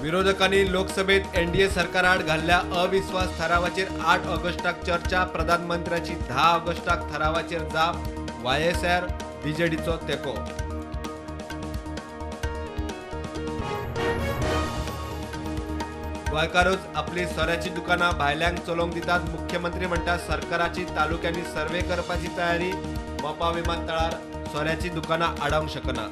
विरोधकांनी लोकसभेत एनडीए सरकार आड घाल्ल्या अविश्वास ठरावाचेर 8 ऑगस्टाक चर्चा, प्रधानमंत्र्याची 10 ऑगस्टाक ठरावाचेर जाप, वायएसआर बीजेडीचो तेको. गोंयकारूच आपली सोऱ्याची दुकानां भायल्यांक चलोवंक दितात. मुख्यमंत्री म्हणटा सरकाराची तालुक्यांनी सर्वे करपाची तयारी. मोपा विमानतळार सोऱ्याची दुकानां आडावंक शकना.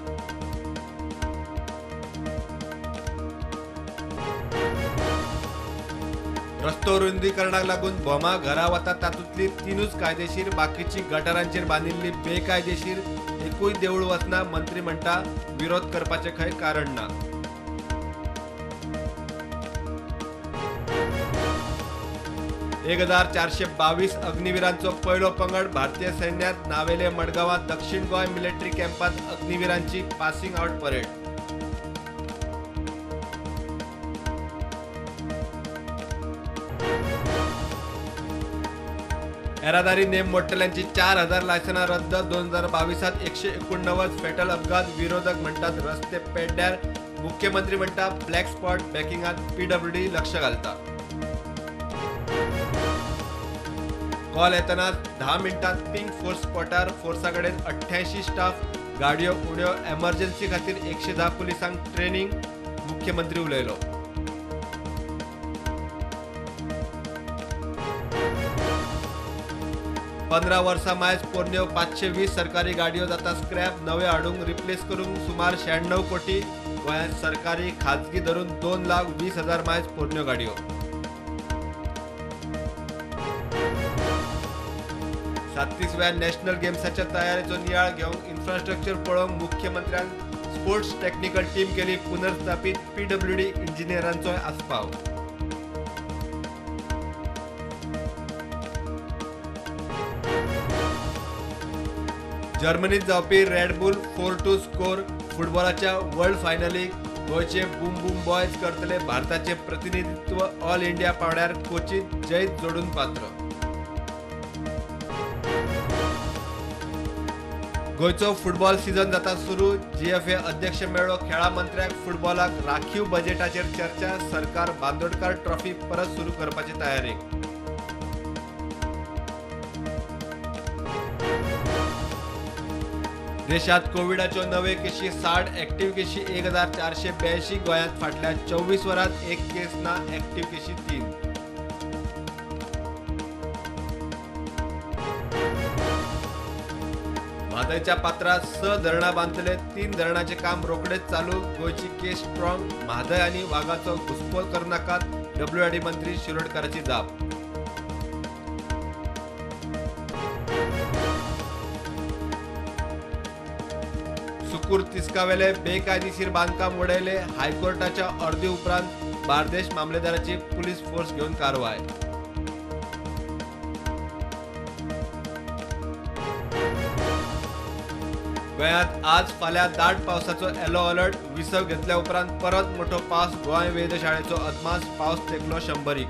रस्तो रुंदीकरणाक लागून बोमा घरां वतात तातूंतली 3च कायदेशीर, बाकीची गटारांचेर बांदिल्ली बेकायदेशीर. एकूय देवूळ वचना. मंत्री म्हणटा विरोध करपाचें खंय कारण ना. एक 1422 अग्निवीरांचो पयलो पंगड भारतीय सैन्यात नावेले मडगांवां दक्षिण Goa military कॅम्पात अग्निवीरांची passing out parade. येरादारी नेम मोडटल्यांची 4000 लायसनां रद्द. 2022त 189 फेटल अपघात. विरोधक म्हणटात रस्ते पेड्ड्यार. मुख्यमंत्री म्हणटा ब्लॅक स्पॉट बॅकिंगात पीडब्ल्यूडी लक्ष घालता. कॉल येतना 10 मिनटात पिंक फोर्स स्पॉटार. फोर्सा कडेन 88 स्टाफ. गाडयो उण्यो. एमर्जन्सी खातीर 110 पुलिसांक ट्रेनिंग. मुख्यमंत्री उलयलो. पंदरा वर्सां मायज पोरण्यो 520 सरकारी गाडयो जाता स्क्रॅप. नवे हाडूंक रिप्लेस करूंक सुमार 96 कोटी. गोंयांत सरकारी खाजगी धरून 2,20,000 मायज पोरण्यो गाडयो. 37व्या नॅशनल गेम्साच्या तयारेचो नियाळ घेवंक इन्फ्रास्ट्रक्चर पळोवंक मुख्यमंत्र्यांक स्पोर्ट्स टेक्निकल टीम केली पुनर्स्थापीत. पीडब्ल्यूडी इंजिनियरांचोय आस्पाव. जर्मनीत जावपी रेड बुल 4-2 स्कोर. फुटबॉलाच्या वर्ल्ड फायनलीक गोंयचे बूम बूम बॉयज करतले भारताचे प्रतिनिधित्व. ऑल इंडिया पावड्यार कोचीत जैत जोडून पात्र. गोंयचो फुटबॉल सीझन जाता सुरू. जीएफए अध्यक्ष मेळ्ळो खेळा मंत्र्याक. फुटबॉलाक राखीव बजेटाचेर चर्चा. सरकार बांदोडकार ट्रॉफी परत सुरू करपाची तयारी. देशात कोविडाच्यो नवे केशी 60. एक्टिव्ह केशी 1482. गोंयांत फाटल्या 24 वरांत एक केस ना. एक्टिव्ह केशी 3. म्हादयच्या पात्रात 6 धरणां बांदतले. 3 धरणांचे काम रोखडेच चालू. गोंयची केस स्ट्रॉंग. म्हादय आनी वागाचो घुसखोर करनाकात. डब्ल्यूआरडी मंत्री शिरोडकराची जाप. सुकूर तिस्कावेले बेकायदेशीर बांदकाम उडयले. हायकोर्टाच्या अर्दे उपरांत बार्देश मामलेदाराची पुलीस फोर्स घेवन कारवाय. गोंयांत आज फाल्यां दाट पावसाचो येलो अलर्ट. विसव घेतल्या उपरांत परत मोठो पावस. गोंय वेधशाळेचो अदमास. पावस तेंकलो 100.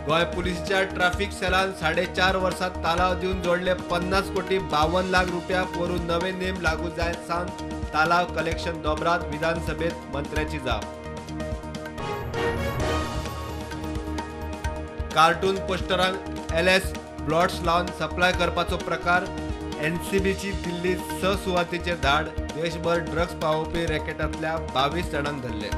गोंय पुलिसच्या ट्रॅफिक सेलान 4.5 वर्सात तालाव दिवन जोडले 50 कोटी 52 लाख रुपया. पोरू नवे नेम लागू जायत सावन तालाव कलेक्शन दोबरात. विधानसभेत मंत्र्याची जाप. कार्टून पोस्टरांक एलएस ब्लॉट्स लावन सप्लाय करपाचो प्रकार. एनसीबीची दिल्लीत 6 सुवातीचेर धाड. देशभर ड्रग्स पावोवपी रॅकेटांतल्या 22 जाणांक धरले.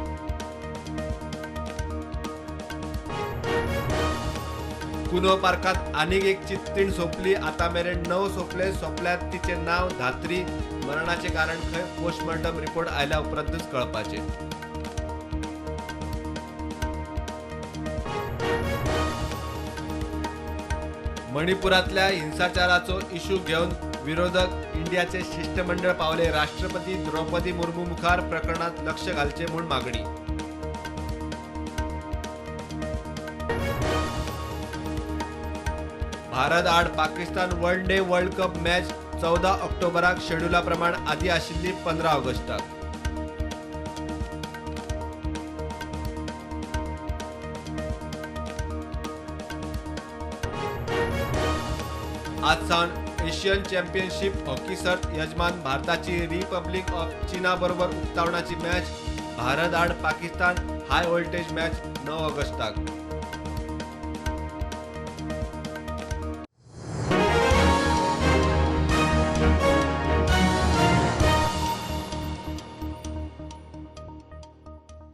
कुनो पार्कात आनीक एक चित्तीण सोंपली. आतां मेरेन 9 सोंपल्यात. तिचे नाव धात्री. मरणाचे कारण खंय पोस्टमॉर्टम रिपोर्ट आयल्या उपरांतूच कळपाचे. मणिपुरातल्या हिंसाचाराचो इशू घेवन विरोधक इंडियाचे शिष्टमंडळ पावले. राष्ट्रपती द्रौपदी मुर्मू मुखार प्रकरणात लक्ष घालचे म्हूण मागणी. भारत आड Pakistan one day world cup match 14 ऑक्टोबराक. शेड्युला प्रमाण आदी आशिल्ली 15 ऑगस्टाक. आज सावन एशियन चॅम्पियनशिप हॉकी सर्त यजमान भारताची रिपब्लिक ऑफ चीना बरोबर उक्तावणाची मॅच. भारत आड पाकिस्तान हाय व्होल्टेज मॅच 9 ऑगस्टाक.